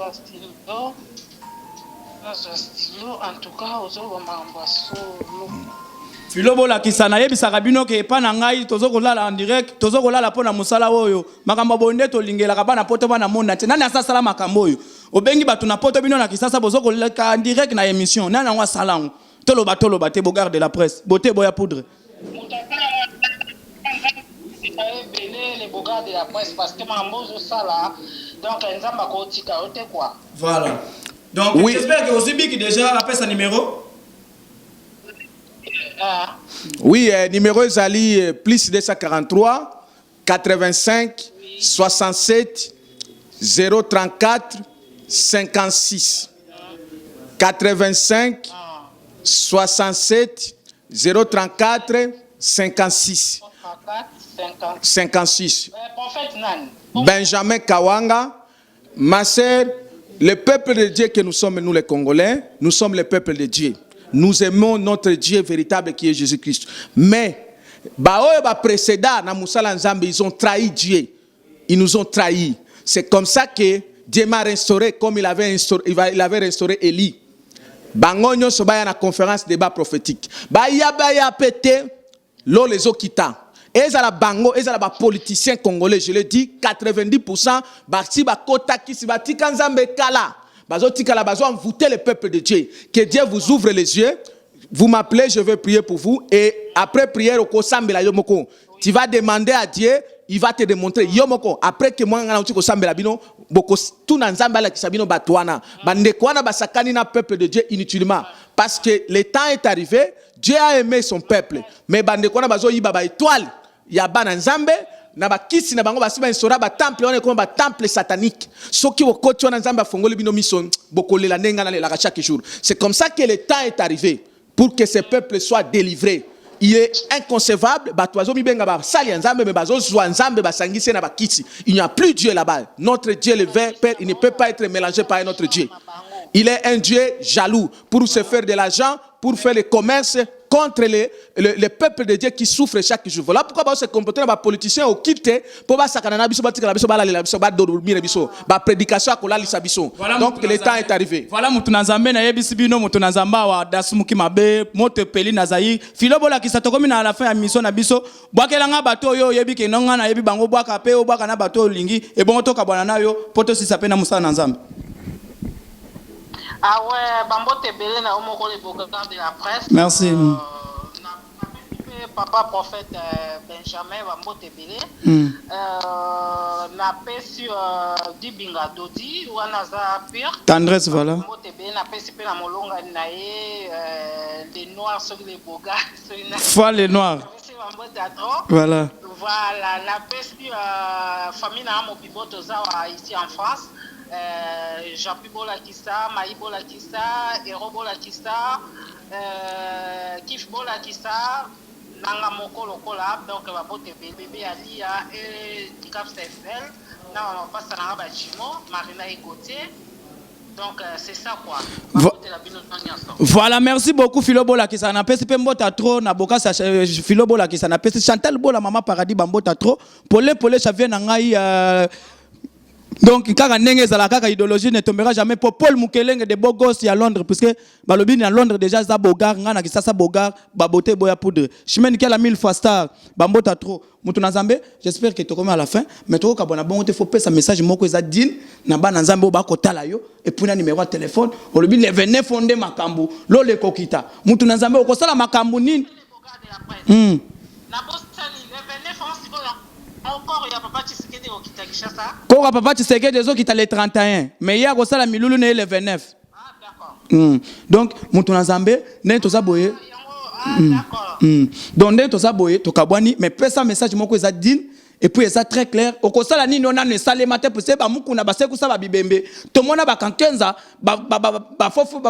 zo stilo en tout cas ozo mamba solo. Filobo la kisana yebisa kabino ke pa na ngai tozo kolala en direct tozo kolala pona musala oyo makambo bonde to lingela ka bana poto bana monda te nani asala makambo oyo obengi batu na poto bino na kisasa bozo kolaka en direct na émission nani ngwa salango toloba te bogarde de la presse bote boya poudre. Les bogards de la presse parce que mambozo sala donc nzamba ko tika ote quoi. Voilà. Donc oui. J'espère que aussi big déjà appelle sa numéro. Oui, numéro ezali plus 243 85 67 034 56 85 67 034 56 56. Benjamin Kawanga, ma sœur, le peuple de Dieu que nous sommes, nous les Congolais, nous sommes le peuple de Dieu. Nous aimons notre Dieu véritable qui est Jésus-Christ. Mais, précédents, ils ont trahi Dieu. Ils nous ont trahis. C'est comme ça que Dieu m'a restauré comme il avait restauré Élie. Bangonyo sobaya na conférence débat prophétique. Baya pété l'eau les okita. Et la bango, et la politicien congolais, je le dis 90% bati bakota kisi bati kanzambe kala. Bazotika la bazo envoûter le peuple de Dieu. Que Dieu vous ouvre les yeux. Vous m'appelez, je vais prier pour vous. Et après prière, tu vas demander à Dieu, il va te démontrer. Yomoko, après que moi, tout n'anzamba qui sabino batouana. Bandekwana basakani na peuple de Dieu inutilement. Parce que le temps est arrivé, Dieu a aimé son peuple. Mais bandekwana bazo yibaba étoile. Yaba nanzambe. Na bakisi na bango basiba insora ba temple on est comme ba temple satanique soki okoti wana nzamba fongoli bino miso bokolela nenga na la chaque jour. C'est comme ça que le temps est arrivé pour que ce peuple soit délivré. Il est inconcevable batoazo mi benga ba sali nzambe me bazo zwa nzambe basangise na bakisi. Il n'y a plus Dieu là-bas. Notre Dieu le vrai Père, il ne peut pas être mélangé par un autre Dieu. Il est un Dieu jaloux pour se faire de l'argent, pour faire le commerce contre le peuple de Dieu qui souffre chaque jour. Voilà pourquoi se comporter les politiciens au quitte pour pas sakana biso batika biso bala la biso ba dormir biso ba prédication akola lisa biso. Donc le temps est arrivé. Voilà mutuna nzambe na yebisi bino mutuna nzamba wa dasumuki mabe moto peli na zayi filobola kisatokomi na la fin ya mission na biso bwakelanga bato yo yebi ke nonga na yebi bango bwaka pe obwaka na bato lingi e bongo toka bwana nayo poto sisape na musala na nzambe. Ah ouais, Bambo Tebele na omoko les bogards de la presse. Merci. papa prophète Benjamin Bambote Belé. Na pesi Dibinga Dodi wana za pire. Tendresse voilà. Bambote Belé na pesi pe na molonga nae les noirs sur les bogas. Foi les noirs. Voilà. Voilà, la pesi famille na Mobiboto zawa ici en France. Jean-Pierre Bolakissa, Maï Bolakissa, Hero Bolakissa, Kif Bolakissa, Nanga Moko Lokola, donc va voter bébé Alia et Dicap CFL. Là, on passe à la Bachimo, Marina et Gauthier. Donc, c'est ça quoi. Voilà, merci beaucoup Philo Bolakissa. Na pesi pe mbota trop na boka sa Philo Bolakissa na pesi Chantal Bola Mama Paradis bambota trop. Pole ça vient na ngai donc kaka ndenge ezala kaka idéologie ne tombera jamais pour Paul Mukelenge de beaux gosses à Londres puisque balobini à Londres déjà za bogar ngana kisasa bogar babote boya poudre chimene kala 1000 fois star bambota trop mutu na Nzambe j'espère que tokoma à la fin mais toko kabona bon te faut passer message moko eza din na bana Nzambe o bakotala yo et puis na numéro de téléphone olobi le 29 fondé makambu lo le kokita mutu na Nzambe okosala makambu nini na bosali le 29 ans encore il y a papa Tshisekedi au Kitagishasa. Kora papa Tshisekedi zo kita le 31 mais il y a ko sala milulu ne le 29. Ah d'accord. Donc mutu na Nzambe ne to saboye. D'accord. Donc ne to saboye to kabwani mais pesa message moko eza din et puis ça très clair au sala nini on a ne sale matin pour se ba muku na baseku sa ba bibembe to mona ba kankenza ba fofu ba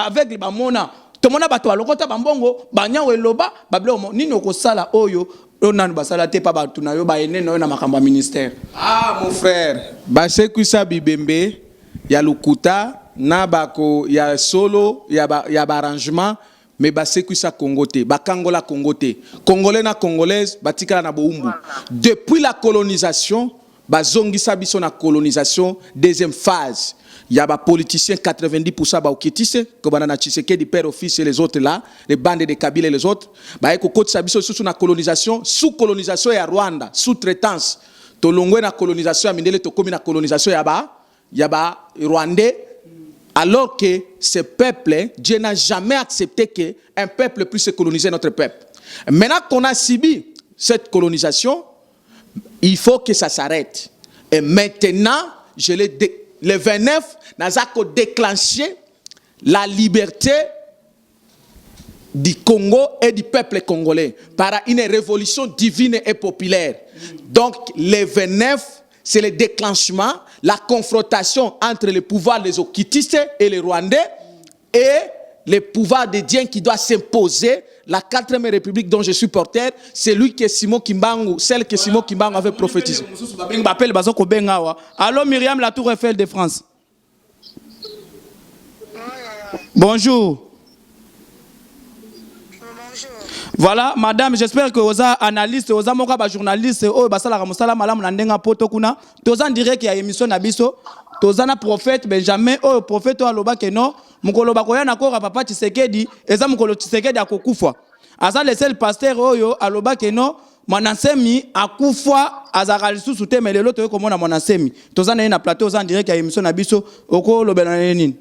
aveugle ba mona to mona bato alokota bambongo banyawe loba bablo nini okosala oyo onan basala te pa batu na yo ba ene na makamba ministère. Ah mon frère, baseku sa bibembe ya lukuta na bako ya solo ya ba arrangement mais baseku sa kongote bakangola kongote congolais na congolaise batikala na boumbu depuis la colonisation bazongisa biso na colonisation deuxième phase. Il y a des politiciens 90% ba okitise ko banana Tshisekedi père office et les autres là, les bandes de Kabila et les autres, ba eko koti sabiso sous na colonisation, sous colonisation ya Rwanda, sous-traitance. To longwe na colonisation ya mindele to komi na colonisation ya ba Rwandais alors que ce peuple, Dieu n'a jamais accepté que un peuple puisse coloniser notre peuple. Maintenant qu'on a subi cette colonisation, il faut que ça s'arrête. Et maintenant, le 29, nous avons déclenché la liberté du Congo et du peuple congolais par une révolution divine et populaire. Donc, le 29, c'est le déclenchement, la confrontation entre le pouvoir des Okitistes et les Rwandais et le pouvoir de Dieu qui doit s'imposer. La 4e république dont je suis porteur, c'est lui que Simon Kimbangu, celle que Simon Kimbangu avait prophétisée. Allô Myriam, la Tour Eiffel de France. Bonjour. Voilà, madame, j'espère que vous êtes analyste, vous êtes journaliste, vous êtes malam nandenga poto kuna. Tous en direct il y a émission nabiso. Tous en prophète Benjamin, oh prophète aloba keno, mukolo bakoya nako papa Tshisekedi, eza mukolo Tshisekedi akokufa. Asa le seul pasteur oyo aloba keno Mwanasemi akufa azaka lisusu te mais lelo to komona Mwanasemi. Tous en na plateau tous en direct il y a émission nabiso oko lobela nini.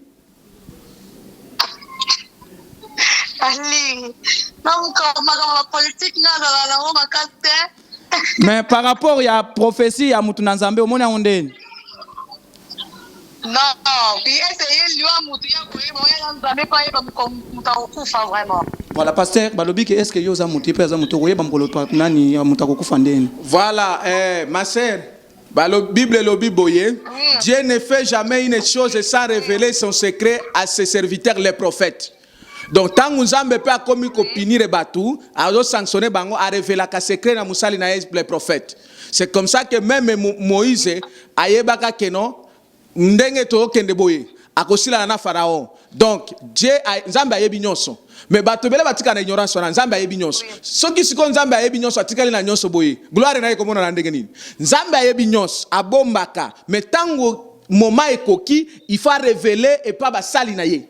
Mais par rapport à la prophétie à Moutou Nzambe, au monde ondé. Non, voilà, pasteur, est-ce que vous avez monté par exemple voilà, ma sœur, la Bible lobi boye, Dieu ne fait jamais une chose sans révéler son secret à ses serviteurs les prophètes. Donc tant que Nzambe peut commis copinir batu, a sanctionner bango a révéler ka secret na musali na les prophètes. C'est comme ça que même Moïse ayebaka keno ndenge to kende boye akosila na Pharaon. Donc Dieu Nzambe ayebi nyonso. Mais batu bele batika na ignorance na Nzambe ayebi nyonso. Soki siko Nzambe ayebi nyonso atikali na nyonso boye. Gloire na yekomona na ndenge nini. Nzambe ayebi nyonso abombaka. Mais tango moment ekoki, il faut révéler et pas basali na ye.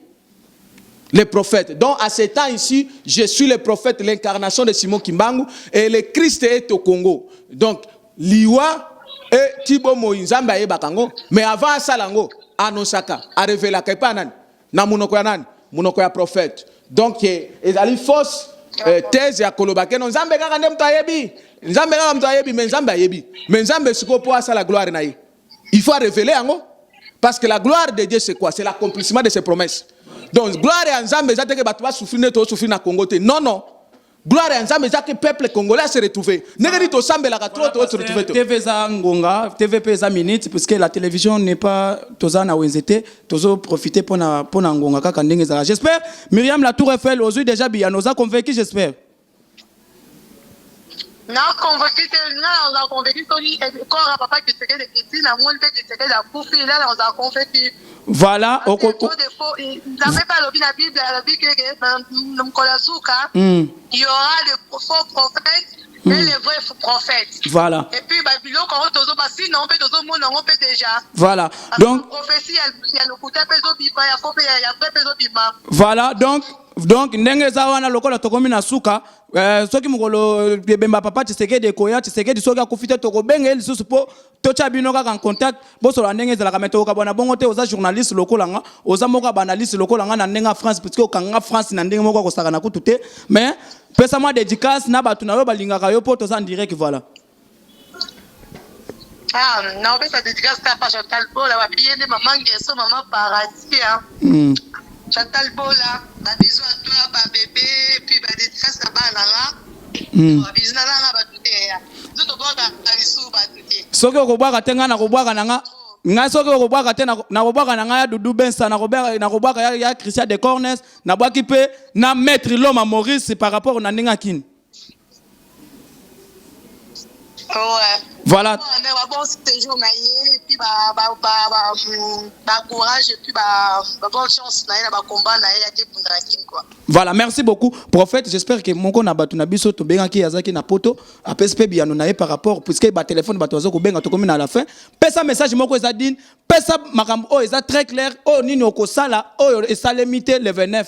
Les prophètes. Donc à ce temps ici, je suis le prophète, l'incarnation de Simon Kimbangu et le Christ est au Congo. Donc Liwa et Thibaut Moïse Nzambe bakango, mais avant salango anosaka a révélé ka pa nan na munoko ya nan munoko ya prophète. Donc ezali fausse thèse ya kolobake non nzambe kaka nde mtu ayebi nzambe kaka mtu ayebi mais nzambe ayebi mais nzambe siko po asa la gloire na ye il faut révéler yango parce que la gloire de Dieu c'est quoi? C'est l'accomplissement de ses promesses. Donc gloire ya nzambe za teke bato ba souffrir ne to souffrir na Congo te non non gloire ya nzambe za que peuple congolais se retrouver ndenge ni to sambela ka trop to retrouver to TV za ngonga TVP za minute parce que la télévision n'est pas toza na wenzete tozo profiter pour na ngonga kaka ndenge za. J'espère Myriam la Tour Eiffel aujourd'hui déjà bien nous a convaincu j'espère. Na convaincu on a convaincu quand papa qui c'était des petits na moi peut c'était la coupe là on a convaincu. Voilà, il n'avait pas le la Bible il y aura les faux prophètes et les vrais prophètes. Voilà. Et puis Babylone quand on peut déjà. Voilà. Donc prophétie il y a le côté peso bipa il y a vrai peso bipa. Voilà donc ndenge za wana lokola tokomi na suka soki mukolo bemba papa Tshisekedi koya Tshisekedi soki akufite tokobenga lisusu po tocha bino kaka en contact bosola ndenge ezala kameto ka bona bongo te oza journaliste lokola nga oza moka ba analyste lokola nga na ndenga France parce que okanga France na ndenge moko kosaka na kutu te mais pesa moi dédicace na batu na yo balingaka yo po toza en direct voilà. Ah non mais ça dédicace ta page Chantal Bola va payer des mamans Ngeso maman paradis hein. Chantal Bola, un bisou à toi, ba bébé, puis ba dédicace à Bananga. Ba bisou na nga ba tuté. Tout boka na bisou ba tuté. Soki okobwaka te nga na kobwaka nanga. Nga soki okobwaka te na kobwaka nanga ya Dudu Bensa na kobwaka ya Christian de Cornes na bwaki pe na maître Loma Maurice par rapport na ndinga kini. Ouais. Voilà. Bon séjour et puis courage et puis bonne chance na combat na quoi. Voilà, merci beaucoup prophète, j'espère que moko na batu na biso to benga ki yazaki na poto apespe biano na par rapport puisque ba téléphone bato zo ko benga to komi à la fin. Pesa message moko ezadine, pesa makambo o eza très clair, o nini okosala, o esalemité le 29.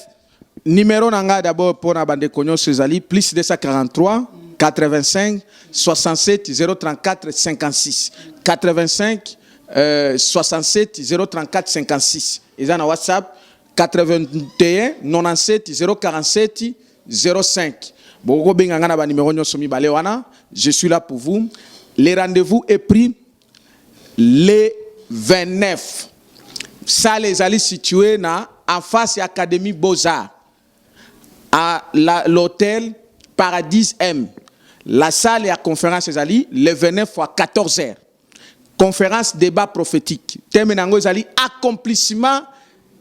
Numéro nanga d'abord pour na bande konyo Sezali plus 243 85 67 034 56 85 67 034 56 et dans WhatsApp 81 97 047 05 boko benganga na ba numéro nyoso mibale wana je suis là pour vous. Les rendez-vous est pris le 29 ça les allez situés na en face de l'Académie Beaux-Arts à l'hôtel Paradis M. La salle et la conférence ezali le 29 à 14h. Conférence débat prophétique. Thème nango ezali accomplissement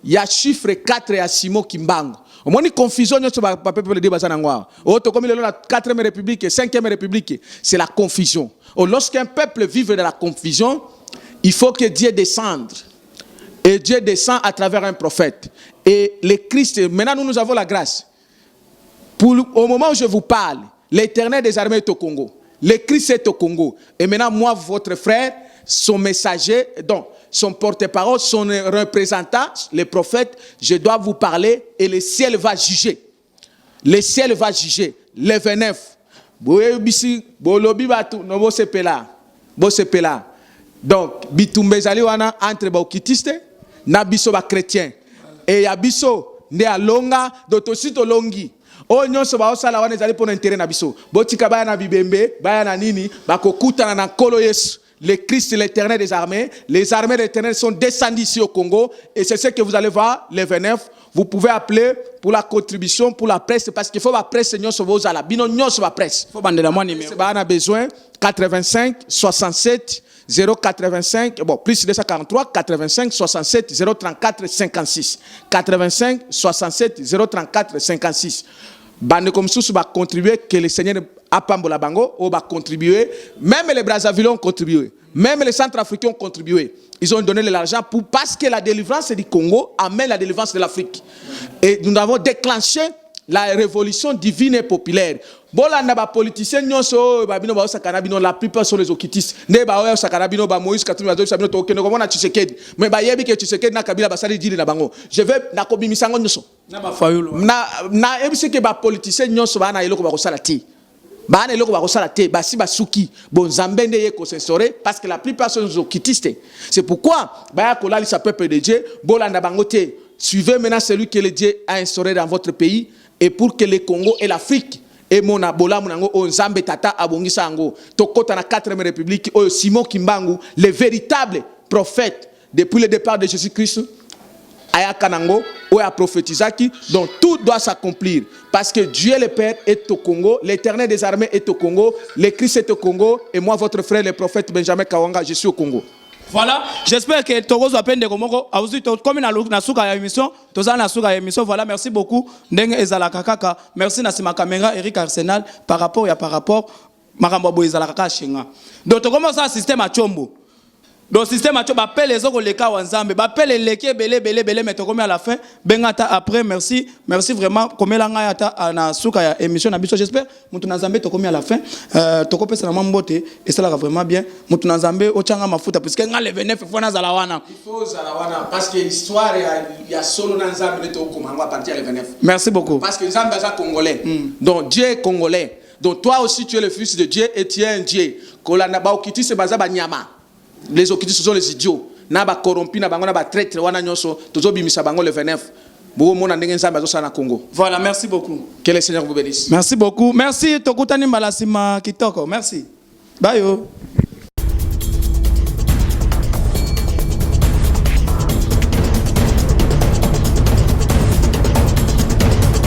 ya chiffre 4 ya Simo Kimbangu. Au moins confusion nyoso ba peuple de débat nangwa. O to comme la 4e république et 5e république, c'est la confusion. Lorsqu'un peuple vit dans la confusion, il faut que Dieu descende. Et Dieu descend à travers un prophète. Et le Christ, maintenant nous avons la grâce. Au moment où je vous parle, l'Éternel des armées est au Congo. Le Christ est au Congo. Et maintenant, moi, votre frère, son messager, donc son porte-parole, son représentant, le prophète, je dois vous parler et le ciel va juger. Le ciel va juger. Le 29. Donc, bitumbezali wana entre baokitiste na biso ba chrétien. Et yabiso ne alonga dotosito longi. O nyonso ba osala wana ezali pona intérêt na biso. Botika baya na bibembe, baya na nini, bakokutana na nkolo Yesu. Le Christ, l'Éternel des armées, les armées de l'Éternel sont descendues ici au Congo et c'est ce que vous allez voir le 29. Vous pouvez appeler pour la contribution, pour la presse, parce qu'il faut la presse, nyonso bozala, bino nyonso ba presse. Faut bander la moi numéro. On a besoin 85 67 085, bon, plus 243, 85 67 034 56. 85 67 034 56. Bande comme ça, va contribuer, que le Seigneur a pambola bango, ou va contribuer. Même les Brazzaville ont contribué. Même les Centrafricains ont contribué. Ils ont donné de l'argent parce que la délivrance du Congo amène la délivrance de l'Afrique. Et nous avons déclenché la révolution divine et populaire. Bolanda ba politiciens nyonso ba bino ba osakana bino la plupart sont les okitistes. Ne ba oya osakana bino ba Moïse Katumbi ba zo bino to okende ko mona Tshisekedi. Mais ba yebi ke Tshisekedi na Kabila basali dili na bango. Je vais na kobimisa ngo nyonso. Na ba fayulo. Na ebisi ke ba politiciens nyonso ba na eloko ba kosala ti. Ba na eloko ba kosala te ba si ba suki bon Nzambe nde ye ko sensore parce que la plupart sont les okitistes. C'est pourquoi ba ya kolali sa peuple de Dieu bolanda bango te. Suivez maintenant celui que le Dieu a instauré dans votre pays. et pour que le Congo et l'Afrique et mon abola monango o Nzambe tata abongisa ango tokota na 4e république o Simon Kimbangu, le véritable prophète depuis le départ de Jésus-Christ aya kanango o a prophétisaki, donc tout doit s'accomplir parce que Dieu le Père est au Congo, l'Éternel des armées est au Congo, le Christ est au Congo et moi votre frère le prophète Benjamin Kawanga, je suis au Congo. Voilà, j'espère que Togo soit peine de Komoko. Comme na souka ya émission, toza na souka ya émission. Voilà, merci beaucoup. Ndenge ezala kaka. Merci na sima caméra Eric Arsenal par rapport makambo bo ezala kaka shinga. Donc to commence un système à chombo. Donc système à chombo appelle les autres les cas Nzambe, appelle les qui belé mais to comme à la fin, bengata après merci vraiment comme la ngata na souka ya émission na biso. J'espère mutu na Nzambe to comme à la fin. To ko pesa na mambote et ça là vraiment bien. Mutu na Nzambe o changa mafuta puisque nga le 29 fois na zalawana. Il faut zalawana parce que l'histoire il y a solo na Nzambe to komango à partir le 29. Merci beaucoup. Parce que Nzambe est congolais. Donc Dieu est congolais. Donc toi aussi tu es le fils de Dieu et tu es un Dieu. Kolana ba okiti se baza ba nyama. Les okitis ce sont les idiots. Na ba corrompi na bango na ba traître wana nyonso tozo bimisa bango le 29. Bo mona ndenge Nzambe azo na Congo. Voilà, merci beaucoup. Que le Seigneur vous bénisse. Merci beaucoup. Merci Tokutani Malasima Kitoko. Merci. Bye yo.